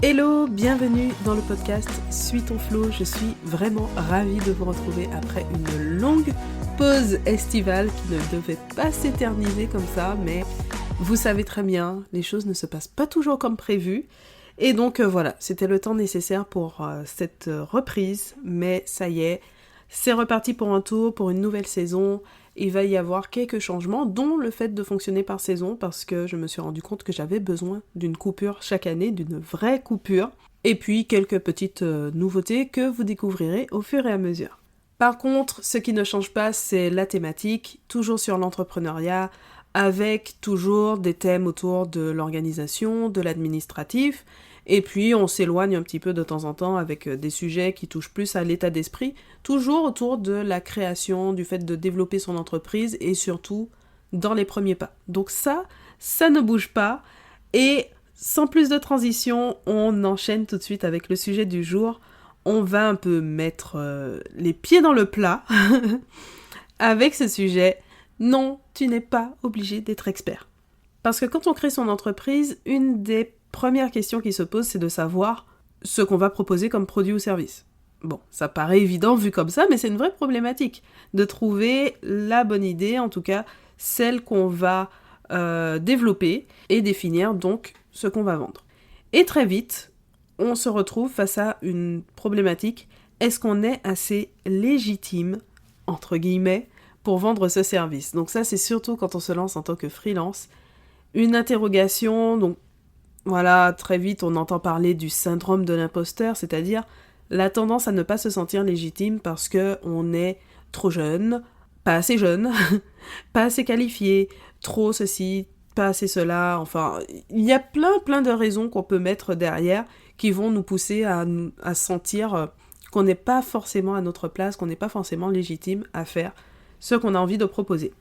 Hello, bienvenue dans le podcast Suis ton flow. Je suis vraiment ravie de vous retrouver après une longue pause estivale qui ne devait pas s'éterniser comme ça, mais vous savez très bien, les choses ne se passent pas toujours comme prévu. Et donc voilà, c'était le temps nécessaire pour cette reprise, mais ça y est, c'est reparti pour un tour, pour une nouvelle saison. Il va y avoir quelques changements, dont le fait de fonctionner par saison, parce que je me suis rendu compte que j'avais besoin d'une coupure chaque année, d'une vraie coupure, et puis quelques petites nouveautés que vous découvrirez au fur et à mesure. Par contre, ce qui ne change pas, c'est la thématique, toujours sur l'entrepreneuriat, avec toujours des thèmes autour de l'organisation, de l'administratif, et puis on s'éloigne un petit peu de temps en temps avec des sujets qui touchent plus à l'état d'esprit, toujours autour de la création, du fait de développer son entreprise et surtout dans les premiers pas. Donc ça ne bouge pas. Et sans plus de transition, on enchaîne tout de suite avec le sujet du jour. On va un peu mettre les pieds dans le plat avec ce sujet. Non, tu n'es pas obligé d'être expert. Parce que quand on crée son entreprise, une des premières questions qui se posent, c'est de savoir ce qu'on va proposer comme produit ou service. Bon, ça paraît évident vu comme ça, mais c'est une vraie problématique de trouver la bonne idée, en tout cas celle qu'on va développer et définir donc ce qu'on va vendre. Et très vite, on se retrouve face à une problématique. Est-ce qu'on est assez légitime, entre guillemets, pour vendre ce service? Donc ça, c'est surtout quand on se lance en tant que freelance. Une interrogation, donc voilà, très vite on entend parler du syndrome de l'imposteur, c'est-à-dire la tendance à ne pas se sentir légitime parce qu'on est trop jeune, pas assez jeune, pas assez qualifié, trop ceci, pas assez cela, enfin, il y a plein de raisons qu'on peut mettre derrière qui vont nous pousser à sentir qu'on n'est pas forcément à notre place, qu'on n'est pas forcément légitime à faire ce qu'on a envie de proposer.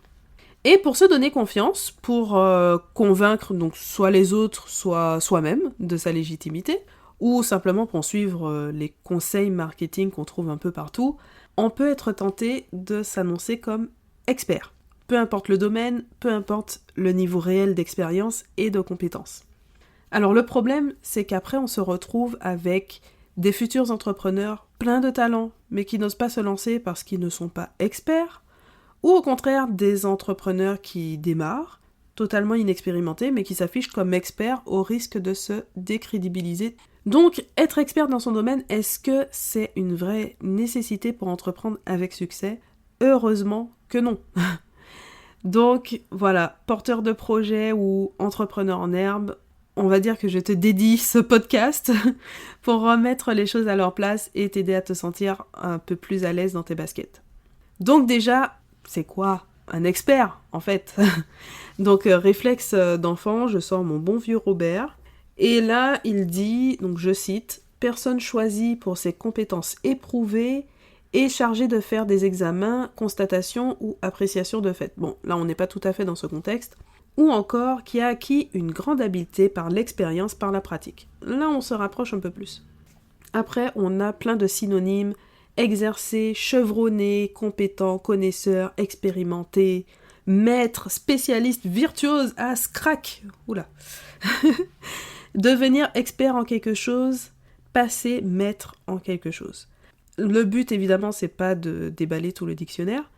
Et pour se donner confiance, pour convaincre donc soit les autres, soit soi-même de sa légitimité, ou simplement pour suivre les conseils marketing qu'on trouve un peu partout, on peut être tenté de s'annoncer comme expert. Peu importe le domaine, peu importe le niveau réel d'expérience et de compétences. Alors le problème, c'est qu'après on se retrouve avec des futurs entrepreneurs pleins de talent, mais qui n'osent pas se lancer parce qu'ils ne sont pas experts, ou au contraire des entrepreneurs qui démarrent, totalement inexpérimentés, mais qui s'affichent comme experts au risque de se décrédibiliser. Donc, être expert dans son domaine, est-ce que c'est une vraie nécessité pour entreprendre avec succès? Heureusement que non. Donc, voilà, porteur de projet ou entrepreneur en herbe, on va dire que je te dédie ce podcast pour remettre les choses à leur place et t'aider à te sentir un peu plus à l'aise dans tes baskets. Donc déjà, c'est quoi un expert, en fait? Donc, réflexe d'enfant, je sors mon bon vieux Robert. Et là, il dit, donc je cite, « Personne choisie pour ses compétences éprouvées et chargée de faire des examens, constatations ou appréciations de fait. » Bon, là, on n'est pas tout à fait dans ce contexte. Ou encore, qui a acquis une grande habileté par l'expérience, par la pratique. Là, on se rapproche un peu plus. Après, on a plein de synonymes. Exercer, chevronné, compétent, connaisseur, expérimenté, maître, spécialiste, virtuose, as, crack. Oula. Devenir expert en quelque chose, passer maître en quelque chose. Le but, évidemment, c'est pas de déballer tout le dictionnaire,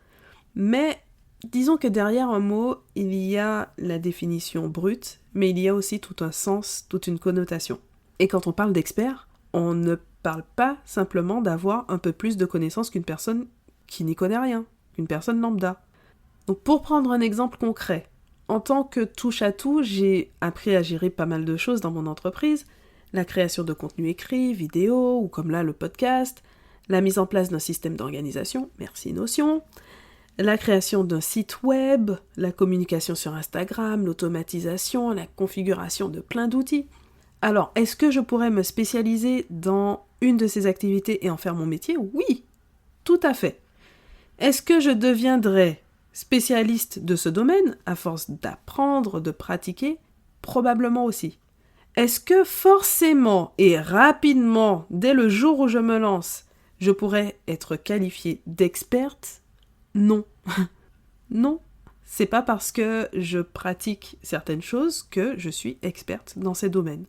mais disons que derrière un mot, il y a la définition brute, mais il y a aussi tout un sens, toute une connotation. Et quand on parle d'expert, on ne parle pas simplement d'avoir un peu plus de connaissances qu'une personne qui n'y connaît rien, qu'une personne lambda. Donc pour prendre un exemple concret, en tant que touche-à-tout, j'ai appris à gérer pas mal de choses dans mon entreprise, la création de contenu écrit, vidéo, ou comme là le podcast, la mise en place d'un système d'organisation, merci Notion, la création d'un site web, la communication sur Instagram, l'automatisation, la configuration de plein d'outils. Alors, est-ce que je pourrais me spécialiser dans une de ces activités et en faire mon métier? Oui, tout à fait. Est-ce que je deviendrai spécialiste de ce domaine à force d'apprendre, de pratiquer? Probablement aussi. Est-ce que forcément et rapidement, dès le jour où je me lance, je pourrais être qualifiée d'experte? Non. Non. C'est pas parce que je pratique certaines choses que je suis experte dans ces domaines.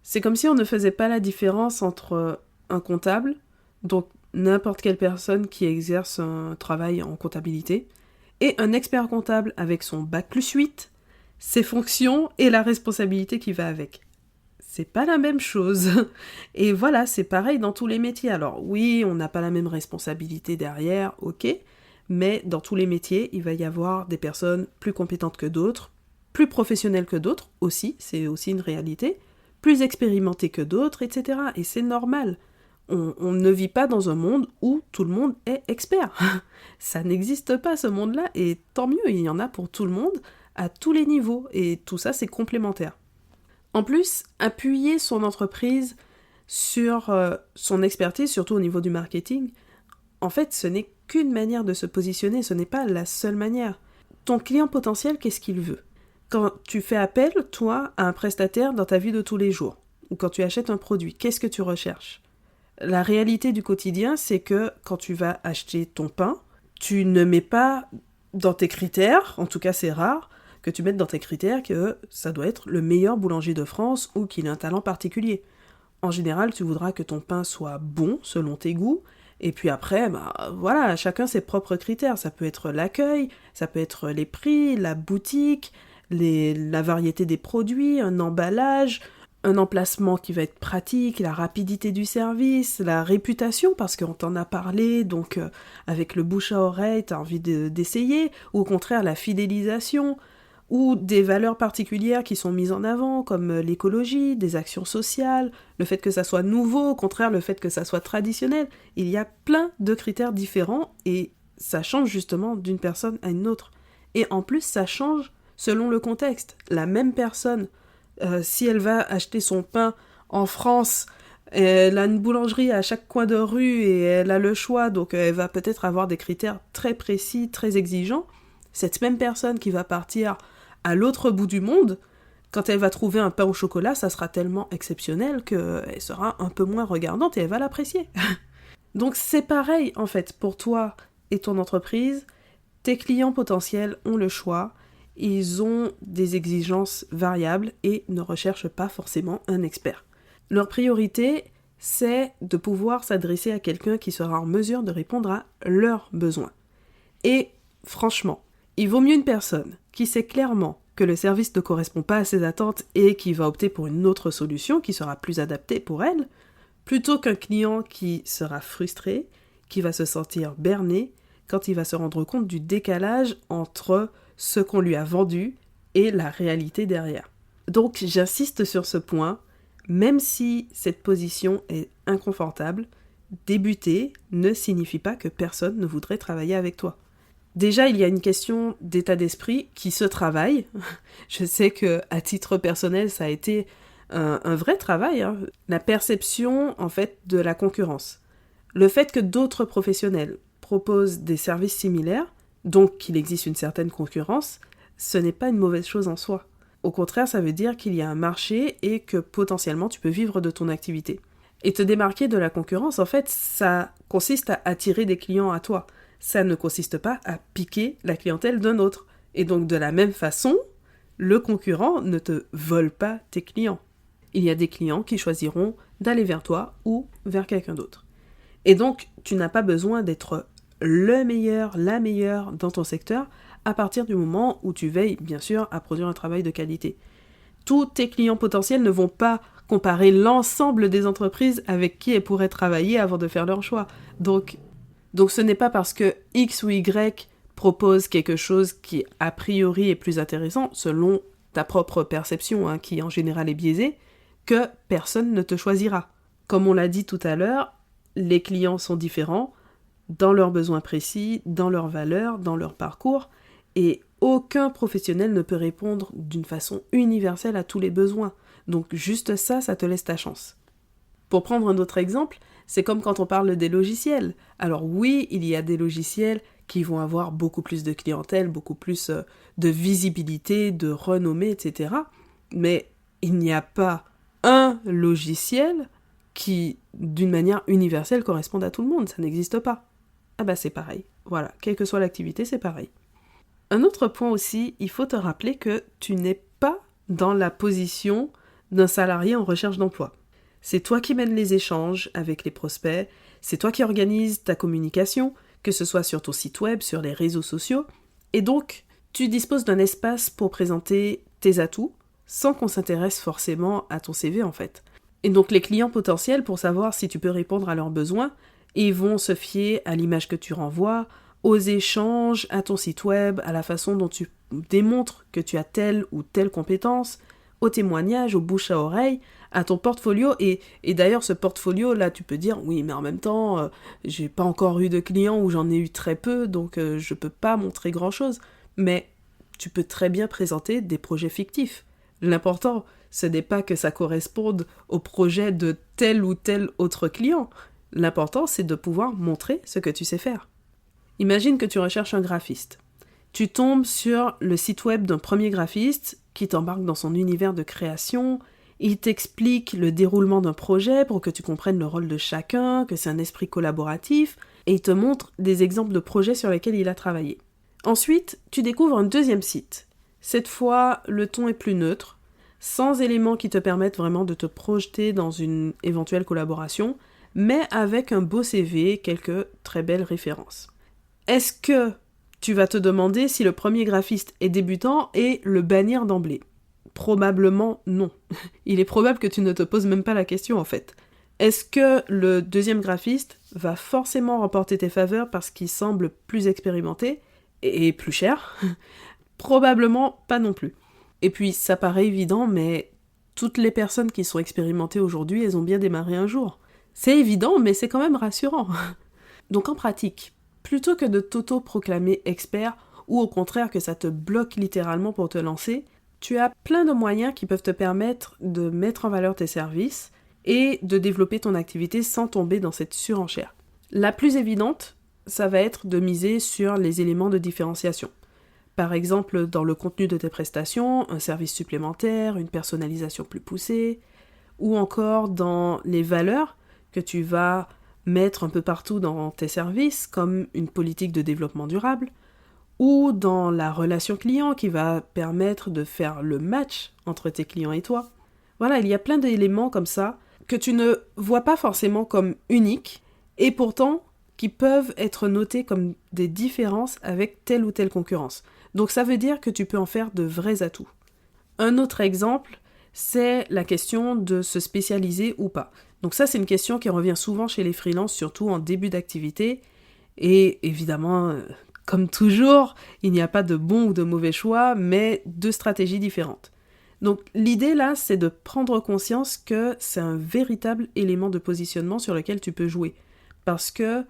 C'est comme si on ne faisait pas la différence entre un comptable, donc n'importe quelle personne qui exerce un travail en comptabilité, et un expert comptable avec son bac+8, ses fonctions et la responsabilité qui va avec. C'est pas la même chose. Et voilà, c'est pareil dans tous les métiers. Alors oui, on n'a pas la même responsabilité derrière, ok, mais dans tous les métiers, il va y avoir des personnes plus compétentes que d'autres, plus professionnelles que d'autres aussi, c'est aussi une réalité, plus expérimentées que d'autres, etc. Et c'est normal. On ne vit pas dans un monde où tout le monde est expert. Ça n'existe pas ce monde-là, et tant mieux, il y en a pour tout le monde, à tous les niveaux, et tout ça c'est complémentaire. En plus, appuyer son entreprise sur son expertise, surtout au niveau du marketing, en fait, ce n'est qu'une manière de se positionner, ce n'est pas la seule manière. Ton client potentiel, qu'est-ce qu'il veut? Quand tu fais appel, toi, à un prestataire dans ta vie de tous les jours, ou quand tu achètes un produit, qu'est-ce que tu recherches? La réalité du quotidien, c'est que quand tu vas acheter ton pain, tu ne mets pas dans tes critères, en tout cas c'est rare, que tu mettes dans tes critères que ça doit être le meilleur boulanger de France ou qu'il ait un talent particulier. En général, tu voudras que ton pain soit bon selon tes goûts, et puis après, voilà, chacun ses propres critères. Ça peut être l'accueil, ça peut être les prix, la boutique, la variété des produits, un emballage, un emplacement qui va être pratique, la rapidité du service, la réputation, parce qu'on t'en a parlé, donc avec le bouche à oreille, t'as envie d'essayer, ou au contraire la fidélisation, ou des valeurs particulières qui sont mises en avant, comme l'écologie, des actions sociales, le fait que ça soit nouveau, au contraire le fait que ça soit traditionnel. Il y a plein de critères différents et ça change justement d'une personne à une autre. Et en plus, ça change selon le contexte. La même personne, si elle va acheter son pain en France, elle a une boulangerie à chaque coin de rue et elle a le choix, donc elle va peut-être avoir des critères très précis, très exigeants. Cette même personne qui va partir à l'autre bout du monde, quand elle va trouver un pain au chocolat, ça sera tellement exceptionnel qu'elle sera un peu moins regardante et elle va l'apprécier. Donc c'est pareil en fait pour toi et ton entreprise, tes clients potentiels ont le choix, ils ont des exigences variables et ne recherchent pas forcément un expert. Leur priorité, c'est de pouvoir s'adresser à quelqu'un qui sera en mesure de répondre à leurs besoins. Et franchement, il vaut mieux une personne qui sait clairement que le service ne correspond pas à ses attentes et qui va opter pour une autre solution qui sera plus adaptée pour elle, plutôt qu'un client qui sera frustré, qui va se sentir berné quand il va se rendre compte du décalage entre ce qu'on lui a vendu et la réalité derrière. Donc j'insiste sur ce point, même si cette position est inconfortable, débuter ne signifie pas que personne ne voudrait travailler avec toi. Déjà, il y a une question d'état d'esprit qui se travaille. Je sais que à titre personnel, ça a été un vrai travail. La perception, en fait, de la concurrence. Le fait que d'autres professionnels proposent des services similaires, donc qu'il existe une certaine concurrence, ce n'est pas une mauvaise chose en soi. Au contraire, ça veut dire qu'il y a un marché et que potentiellement tu peux vivre de ton activité. Et te démarquer de la concurrence, en fait, ça consiste à attirer des clients à toi. Ça ne consiste pas à piquer la clientèle d'un autre. Et donc de la même façon, le concurrent ne te vole pas tes clients. Il y a des clients qui choisiront d'aller vers toi ou vers quelqu'un d'autre. Et donc, tu n'as pas besoin d'être le meilleur, la meilleure dans ton secteur à partir du moment où tu veilles, bien sûr, à produire un travail de qualité. Tous tes clients potentiels ne vont pas comparer l'ensemble des entreprises avec qui elles pourraient travailler avant de faire leur choix. Donc ce n'est pas parce que X ou Y propose quelque chose qui a priori est plus intéressant, selon ta propre perception, qui en général est biaisée, que personne ne te choisira. Comme on l'a dit tout à l'heure, les clients sont différents dans leurs besoins précis, dans leurs valeurs, dans leur parcours, et aucun professionnel ne peut répondre d'une façon universelle à tous les besoins. Donc juste ça te laisse ta chance. Pour prendre un autre exemple, c'est comme quand on parle des logiciels. Alors oui, il y a des logiciels qui vont avoir beaucoup plus de clientèle, beaucoup plus de visibilité, de renommée, etc. Mais il n'y a pas un logiciel qui, d'une manière universelle, corresponde à tout le monde. Ça n'existe pas. Ah bah c'est pareil. Voilà, quelle que soit l'activité, c'est pareil. Un autre point aussi, il faut te rappeler que tu n'es pas dans la position d'un salarié en recherche d'emploi. C'est toi qui mènes les échanges avec les prospects, c'est toi qui organises ta communication, que ce soit sur ton site web, sur les réseaux sociaux, et donc tu disposes d'un espace pour présenter tes atouts, sans qu'on s'intéresse forcément à ton CV en fait. Et donc les clients potentiels, pour savoir si tu peux répondre à leurs besoins, ils vont se fier à l'image que tu renvoies, aux échanges, à ton site web, à la façon dont tu démontres que tu as telle ou telle compétence, aux témoignages, aux bouche à oreille, à ton portfolio. Et d'ailleurs, ce portfolio, là, tu peux dire, oui, mais en même temps, j'ai pas encore eu de clients ou j'en ai eu très peu, donc je peux pas montrer grand-chose. Mais tu peux très bien présenter des projets fictifs. L'important, ce n'est pas que ça corresponde au projet de tel ou tel autre client. L'important, c'est de pouvoir montrer ce que tu sais faire. Imagine que tu recherches un graphiste. Tu tombes sur le site web d'un premier graphiste qui t'embarque dans son univers de création, il t'explique le déroulement d'un projet pour que tu comprennes le rôle de chacun, que c'est un esprit collaboratif, et il te montre des exemples de projets sur lesquels il a travaillé. Ensuite, tu découvres un deuxième site. Cette fois, le ton est plus neutre, sans éléments qui te permettent vraiment de te projeter dans une éventuelle collaboration, mais avec un beau CV, quelques très belles références. Est-ce que tu vas te demander si le premier graphiste est débutant et le bannir d'emblée ? Probablement non. Il est probable que tu ne te poses même pas la question en fait. Est-ce que le deuxième graphiste va forcément remporter tes faveurs parce qu'il semble plus expérimenté et plus cher ? Probablement pas non plus. Et puis ça paraît évident, mais toutes les personnes qui sont expérimentées aujourd'hui, elles ont bien démarré un jour. C'est évident, mais c'est quand même rassurant. Donc en pratique, plutôt que de t'auto-proclamer expert, ou au contraire que ça te bloque littéralement pour te lancer, tu as plein de moyens qui peuvent te permettre de mettre en valeur tes services et de développer ton activité sans tomber dans cette surenchère. La plus évidente, ça va être de miser sur les éléments de différenciation. Par exemple, dans le contenu de tes prestations, un service supplémentaire, une personnalisation plus poussée, ou encore dans les valeurs que tu vas mettre un peu partout dans tes services, comme une politique de développement durable, ou dans la relation client qui va permettre de faire le match entre tes clients et toi. Voilà, il y a plein d'éléments comme ça que tu ne vois pas forcément comme uniques, et pourtant qui peuvent être notés comme des différences avec telle ou telle concurrence. Donc ça veut dire que tu peux en faire de vrais atouts. Un autre exemple, c'est la question de se spécialiser ou pas. Donc ça, c'est une question qui revient souvent chez les freelances, surtout en début d'activité. Et évidemment, comme toujours, il n'y a pas de bon ou de mauvais choix, mais deux stratégies différentes. Donc l'idée là, c'est de prendre conscience que c'est un véritable élément de positionnement sur lequel tu peux jouer. Parce que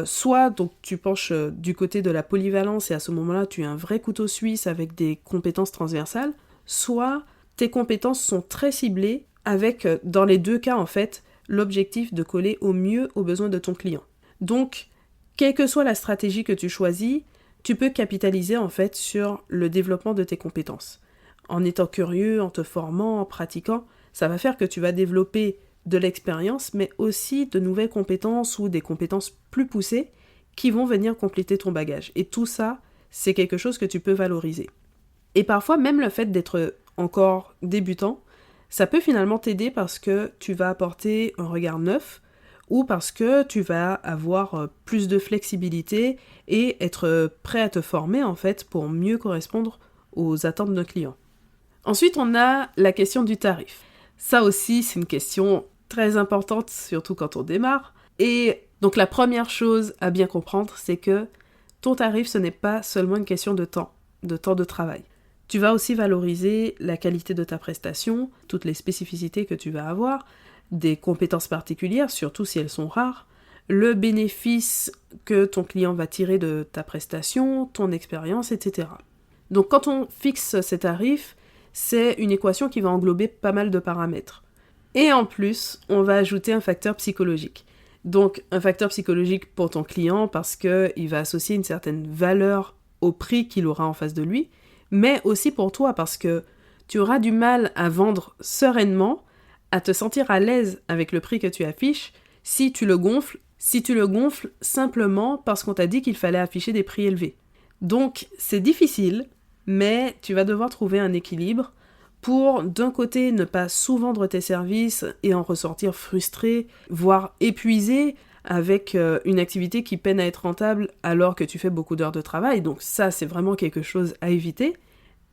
soit donc tu penches du côté de la polyvalence et à ce moment-là tu es un vrai couteau suisse avec des compétences transversales, soit tes compétences sont très ciblées avec, dans les deux cas en fait, l'objectif de coller au mieux aux besoins de ton client. Donc, quelle que soit la stratégie que tu choisis, tu peux capitaliser en fait sur le développement de tes compétences. En étant curieux, en te formant, en pratiquant, ça va faire que tu vas développer de l'expérience, mais aussi de nouvelles compétences ou des compétences plus poussées qui vont venir compléter ton bagage. Et tout ça, c'est quelque chose que tu peux valoriser. Et parfois, même le fait d'être encore débutant, ça peut finalement t'aider parce que tu vas apporter un regard neuf ou parce que tu vas avoir plus de flexibilité et être prêt à te former en fait pour mieux correspondre aux attentes d'un client. Ensuite, on a la question du tarif. Ça aussi, c'est une question très importante, surtout quand on démarre. Et donc la première chose à bien comprendre, c'est que ton tarif, ce n'est pas seulement une question de temps de travail. Tu vas aussi valoriser la qualité de ta prestation, toutes les spécificités que tu vas avoir, des compétences particulières, surtout si elles sont rares, le bénéfice que ton client va tirer de ta prestation, ton expérience, etc. Donc quand on fixe ces tarifs, c'est une équation qui va englober pas mal de paramètres. Et en plus, on va ajouter un facteur psychologique. Donc un facteur psychologique pour ton client parce qu'il va associer une certaine valeur au prix qu'il aura en face de lui, mais aussi pour toi parce que tu auras du mal à vendre sereinement, à te sentir à l'aise avec le prix que tu affiches si tu le gonfles simplement parce qu'on t'a dit qu'il fallait afficher des prix élevés. Donc c'est difficile, mais tu vas devoir trouver un équilibre pour d'un côté ne pas sous-vendre tes services et en ressortir frustré, voire épuisé avec une activité qui peine à être rentable alors que tu fais beaucoup d'heures de travail. Donc ça, c'est vraiment quelque chose à éviter.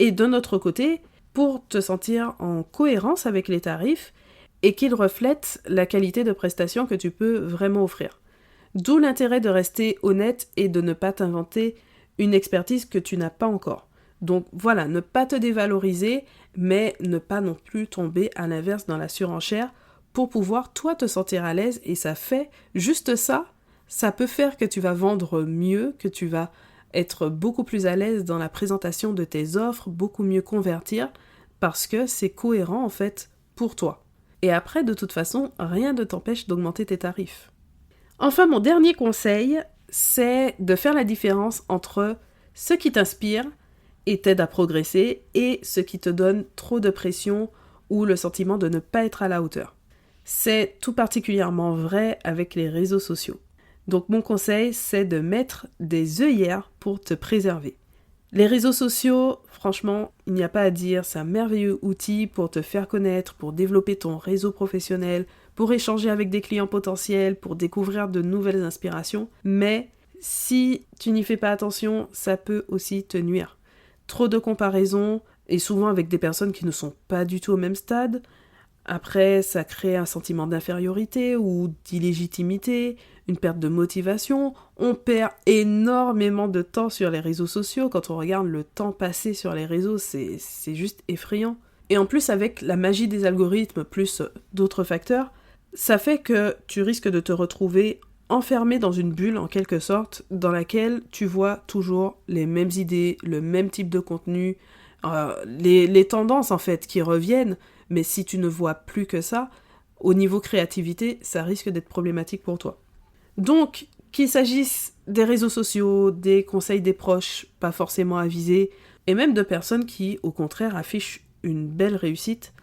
Et d'un autre côté, pour te sentir en cohérence avec les tarifs et qu'ils reflètent la qualité de prestation que tu peux vraiment offrir. D'où l'intérêt de rester honnête et de ne pas t'inventer une expertise que tu n'as pas encore. Donc voilà, ne pas te dévaloriser, mais ne pas non plus tomber à l'inverse dans la surenchère pour pouvoir toi te sentir à l'aise, et ça fait juste ça, ça peut faire que tu vas vendre mieux, que tu vas être beaucoup plus à l'aise dans la présentation de tes offres, beaucoup mieux convertir, parce que c'est cohérent en fait pour toi. Et après, de toute façon, rien ne t'empêche d'augmenter tes tarifs. Enfin, mon dernier conseil, c'est de faire la différence entre ce qui t'inspire et t'aide à progresser et ce qui te donne trop de pression ou le sentiment de ne pas être à la hauteur. C'est tout particulièrement vrai avec les réseaux sociaux. Donc mon conseil, c'est de mettre des œillères pour te préserver. Les réseaux sociaux, franchement, il n'y a pas à dire, c'est un merveilleux outil pour te faire connaître, pour développer ton réseau professionnel, pour échanger avec des clients potentiels, pour découvrir de nouvelles inspirations. Mais si tu n'y fais pas attention, ça peut aussi te nuire. Trop de comparaisons, et souvent avec des personnes qui ne sont pas du tout au même stade. Après, ça crée un sentiment d'infériorité ou d'illégitimité, une perte de motivation. On perd énormément de temps sur les réseaux sociaux. Quand on regarde le temps passé sur les réseaux, c'est juste effrayant. Et en plus, avec la magie des algorithmes plus d'autres facteurs, ça fait que tu risques de te retrouver enfermé dans une bulle, en quelque sorte, dans laquelle tu vois toujours les mêmes idées, le même type de contenu, les tendances, en fait, qui reviennent. Mais si tu ne vois plus que ça, au niveau créativité, ça risque d'être problématique pour toi. Donc, qu'il s'agisse des réseaux sociaux, des conseils des proches, pas forcément avisés, et même de personnes qui, au contraire, affichent une belle réussite,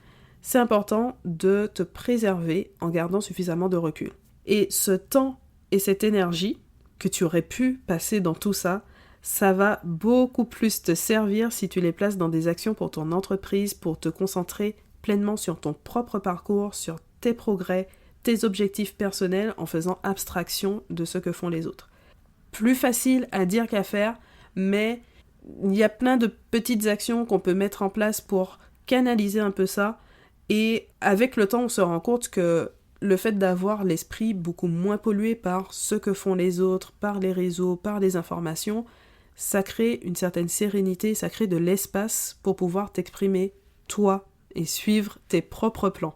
c'est important de te préserver en gardant suffisamment de recul. Et ce temps et cette énergie que tu aurais pu passer dans tout ça, ça va beaucoup plus te servir si tu les places dans des actions pour ton entreprise, pour te concentrer pleinement sur ton propre parcours, sur tes progrès, tes objectifs personnels en faisant abstraction de ce que font les autres. Plus facile à dire qu'à faire, mais il y a plein de petites actions qu'on peut mettre en place pour canaliser un peu ça, et avec le temps on se rend compte que le fait d'avoir l'esprit beaucoup moins pollué par ce que font les autres, par les réseaux, par les informations, ça crée une certaine sérénité, ça crée de l'espace pour pouvoir t'exprimer toi et suivre tes propres plans.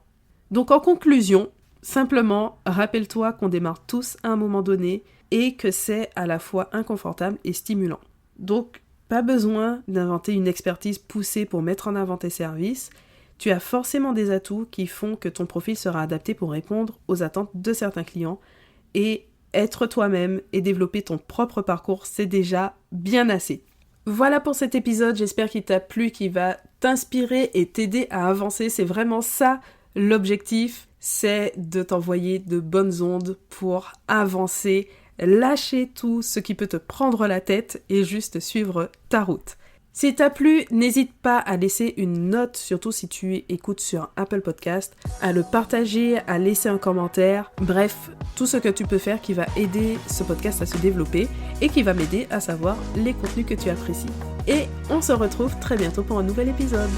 Donc en conclusion, simplement, rappelle-toi qu'on démarre tous à un moment donné et que c'est à la fois inconfortable et stimulant. Donc, pas besoin d'inventer une expertise poussée pour mettre en avant tes services. Tu as forcément des atouts qui font que ton profil sera adapté pour répondre aux attentes de certains clients, et être toi-même et développer ton propre parcours, c'est déjà bien assez. Voilà pour cet épisode, j'espère qu'il t'a plu, qu'il va t'inspirer et t'aider à avancer. C'est vraiment ça l'objectif, c'est de t'envoyer de bonnes ondes pour avancer, lâcher tout ce qui peut te prendre la tête et juste suivre ta route. Si t'as plu, n'hésite pas à laisser une note, surtout si tu écoutes sur Apple Podcast, à le partager, à laisser un commentaire, bref, tout ce que tu peux faire qui va aider ce podcast à se développer et qui va m'aider à savoir les contenus que tu apprécies. Et on se retrouve très bientôt pour un nouvel épisode.